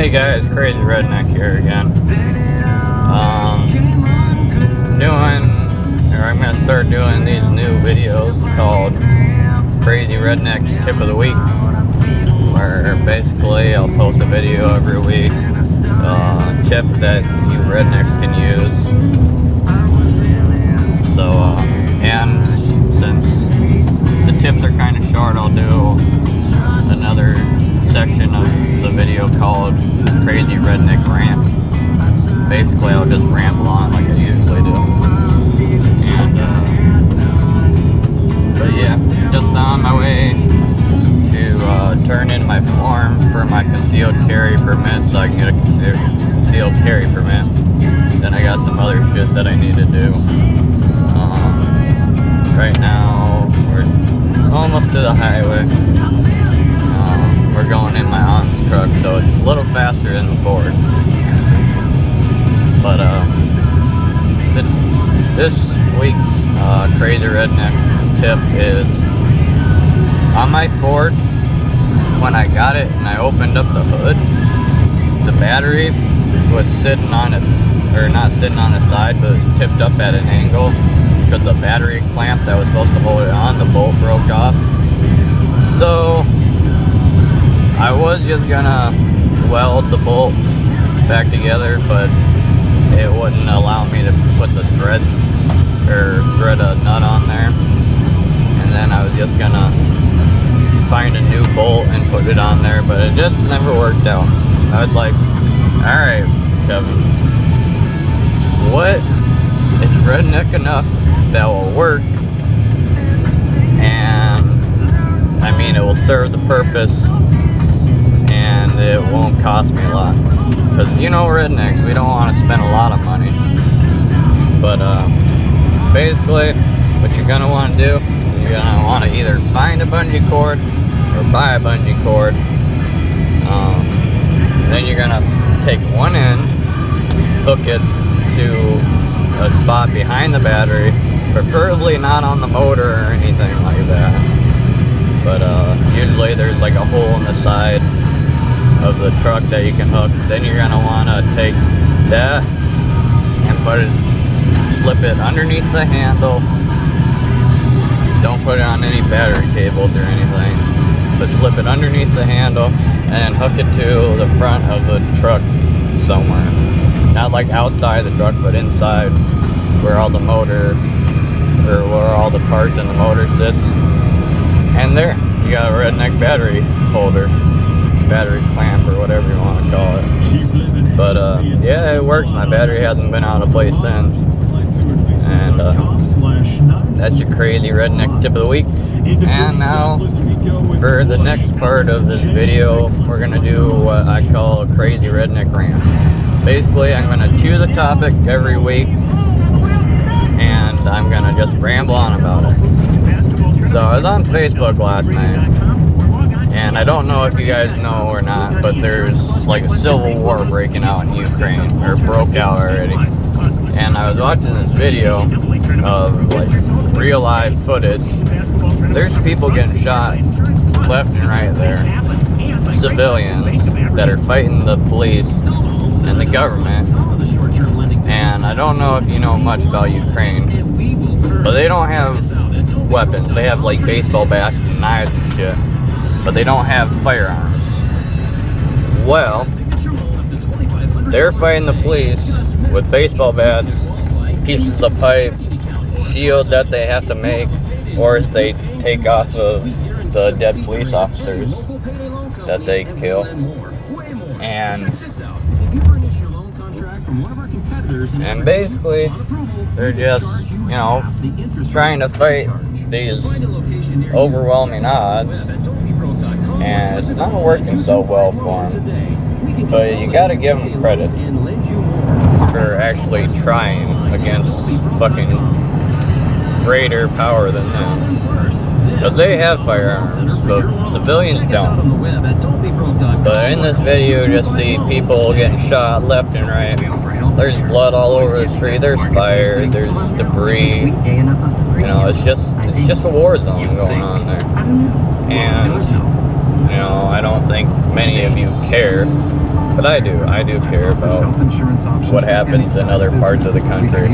Hey guys, Crazy Redneck here again. I'm gonna start doing these new videos called Crazy Redneck Tip of the Week, where basically I'll post a video every week, tip that you rednecks can use. So, and since the tips are kind of short, I'll do another section of the video called Crazy Redneck Rant. Basically, I'll just ramble on like I usually do. And, but yeah, just on my way to turn in my form for my concealed carry permit so I can get a concealed carry permit. Then I got some other shit that I need to do. Right now, we're almost to the highway. We're going in my aunt's truck, so it's a little faster than the Ford. But this week's Crazy Redneck tip is on my Ford. When I got it and I opened up the hood, the battery was sitting on it, or not sitting on the side, but it's tipped up at an angle because the battery clamp that was supposed to hold it on, the bolt broke off. So I was just gonna weld the bolt back together, but it wouldn't allow me to put the thread a nut on there. And then I was just gonna find a new bolt and put it on there, but it just never worked out. I was like, alright, Kevin, what is redneck enough that will work? And I mean, it will serve the purpose and it won't cost me a lot. Because, you know, rednecks, we don't want to spend a lot of money. But basically, what you're going to want to do, you're going to want to either find a bungee cord or buy a bungee cord. Then you're going to take one end, hook it to a spot behind the battery, preferably not on the motor or anything like that. But usually there's like a hole in the side of the truck that you can hook. Then you're gonna want to take that and slip it underneath the handle. Don't put it on any battery cables or anything, but slip it underneath the handle and hook it to the front of the truck somewhere. Not like outside the truck, but inside where all the motor, or where all the parts in the motor sits. And there, you got a redneck battery holder, battery clamp, or whatever you want to call it. But yeah, it works. My battery hasn't been out of place since. And that's your Crazy Redneck Tip of the Week. And now, for the next part of this video, we're going to do what I call a Crazy Redneck Rant. Basically, I'm going to choose a topic every week, and I'm going to just ramble on about it. So I was on Facebook last night, and I don't know if you guys know or not, but there's like a civil war breaking out in Ukraine, or broke out already. And I was watching this video of like real live footage. There's people getting shot left and right there, civilians that are fighting the police and the government. And I don't know if you know much about Ukraine, but they don't have weapons. They have like baseball bats and knives and shit, but they don't have firearms. Well, they're fighting the police with baseball bats, pieces of pipe, shields that they have to make, or they take off of the dead police officers that they kill. And basically, they're just, you know, trying to fight these overwhelming odds, and it's not working so well for them. But you gotta give them credit for actually trying against fucking greater power than them. Because they have firearms, but civilians don't. But in this video, you just see people getting shot left and right. There's blood all over the street, there's fire, there's debris. You know, it's just a war zone going on there. And, you know, I don't think many of you care But I do care about what happens in other parts of the country.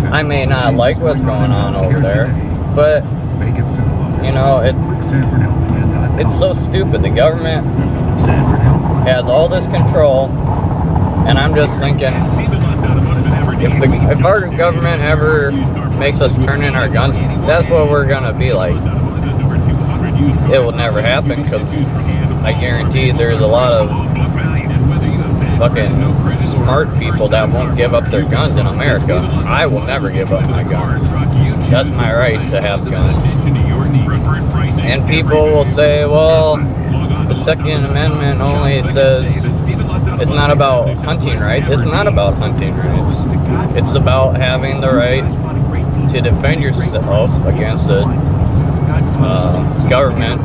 I may not like what's going on over there, but, you know, it's so stupid. The government has all this control, and I'm just thinking, if our government ever makes us turn in our guns, that's what we're gonna be like. It will never happen, because I guarantee there's a lot of fucking smart people that won't give up their guns in America. I will never give up my guns. That's my right to have guns. And people will say, well, the Second Amendment only says it's not about hunting rights. It's not about hunting rights. It's about having the right to defend yourself against a government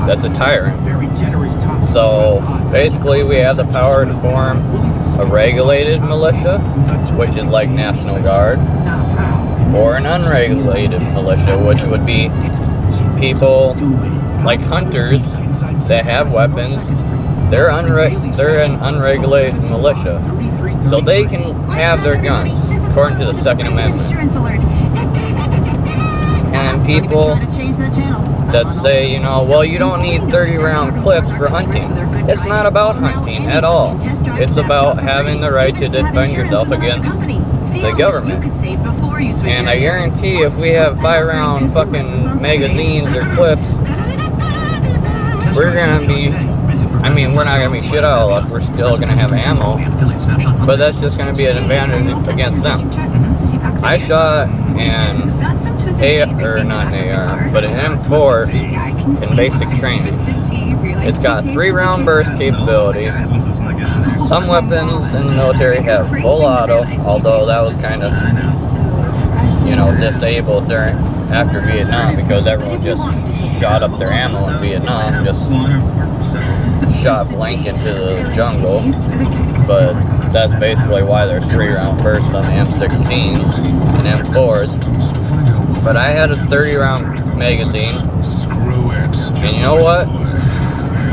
that's a tyrant. So basically we have the power to form a regulated militia, which is like National Guard, or an unregulated militia, which would be people like hunters that have weapons. They're an unregulated militia, so they can have their guns according to the Second Amendment. And people that say, you know, well, you don't need 30-round clips for hunting. It's not about hunting at all. It's about having the right to defend yourself against the government. And I guarantee if we have 5-round fucking magazines or clips, we're gonna be, I mean, we're not gonna be shit out of luck. We're still gonna have ammo, but that's just gonna be an advantage against them. I shot an not an AR, but an M4 in basic training. It's got 3-round burst capability. Some weapons in the military have full auto, although that was kind of, you know, disabled after Vietnam, because everyone just shot up their ammo in Vietnam, just shot blank into the jungle. But that's basically why there's 3-round burst on the M16s and M4s. But I had a 30-round magazine, and you know what?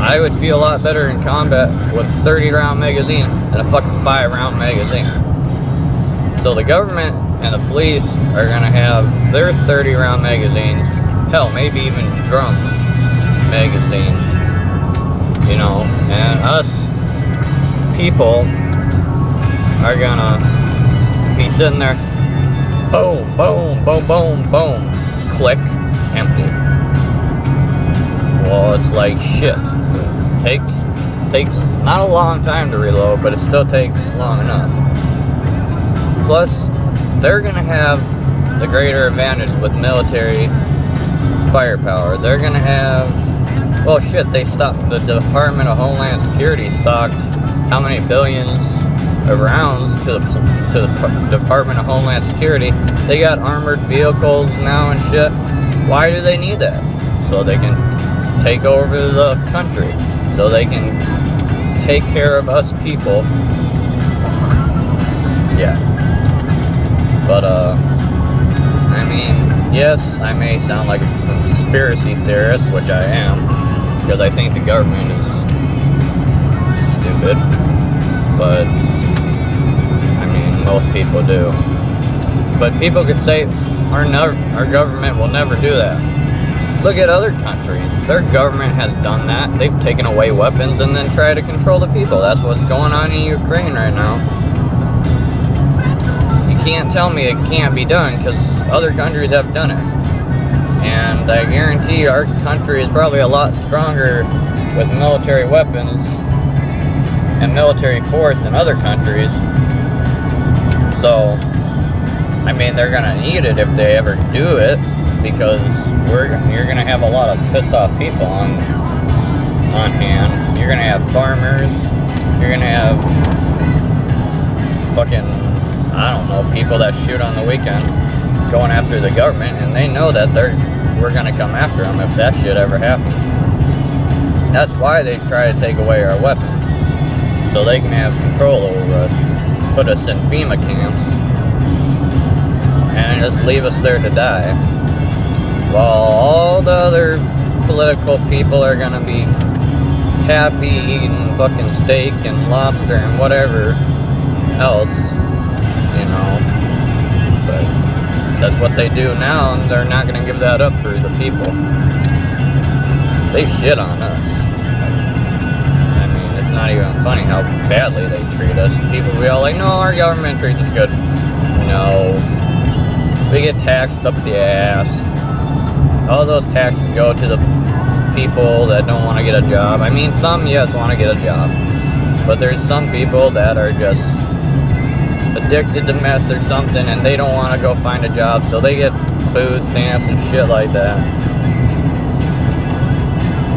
I would feel a lot better in combat with a 30-round magazine than a fucking 5-round magazine. So the government and the police are gonna have their 30-round magazines, hell, maybe even drum magazines, you know, and us people are gonna be sitting there, boom, boom, boom, boom, boom, click, empty. Well, it's like shit. Takes not a long time to reload, but it still takes long enough. Plus, they're gonna have the greater advantage with military firepower. They're gonna have, well, shit, they stopped, the Department of Homeland Security stocked how many billions of rounds to the Department of Homeland Security. They got armored vehicles now and shit. Why do they need that? So they can take over the country, so they can take care of us people. Yeah. But I mean, yes, I may sound like a conspiracy theorist, which I am, because I think the government is stupid, but I mean, most people do. But people could say our government will never do that. Look at other countries. Their government has done that. They've taken away weapons and then tried to control the people. That's what's going on in Ukraine right now. You can't tell me it can't be done, because other countries have done it. And I guarantee our country is probably a lot stronger with military weapons and military force than other countries. So, I mean, they're gonna need it if they ever do it, because you're gonna have a lot of pissed off people on hand. You're gonna have farmers. You're gonna have fucking, I don't know, people that shoot on the weekend going after the government, and they know that we're gonna come after them if that shit ever happens. That's why they try to take away our weapons, so they can have control over us, put us in FEMA camps, and just leave us there to die, while all the other political people are gonna be happy eating fucking steak and lobster and whatever else, you know. But that's what they do now, and they're not gonna give that up for the people. They shit on us. I mean, it's not even funny how badly they treat us. People be all like, no, our government treats us good. No. We get taxed up the ass. All those taxes go to the people that don't want to get a job. I mean, some, yes, want to get a job. But there's some people that are just addicted to meth or something, and they don't want to go find a job, so they get food stamps and shit like that.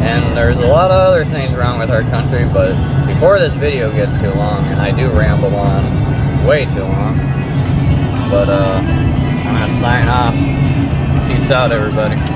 And there's a lot of other things wrong with our country, but before this video gets too long, and I do ramble on way too long, but I'm gonna sign off. Peace out, everybody.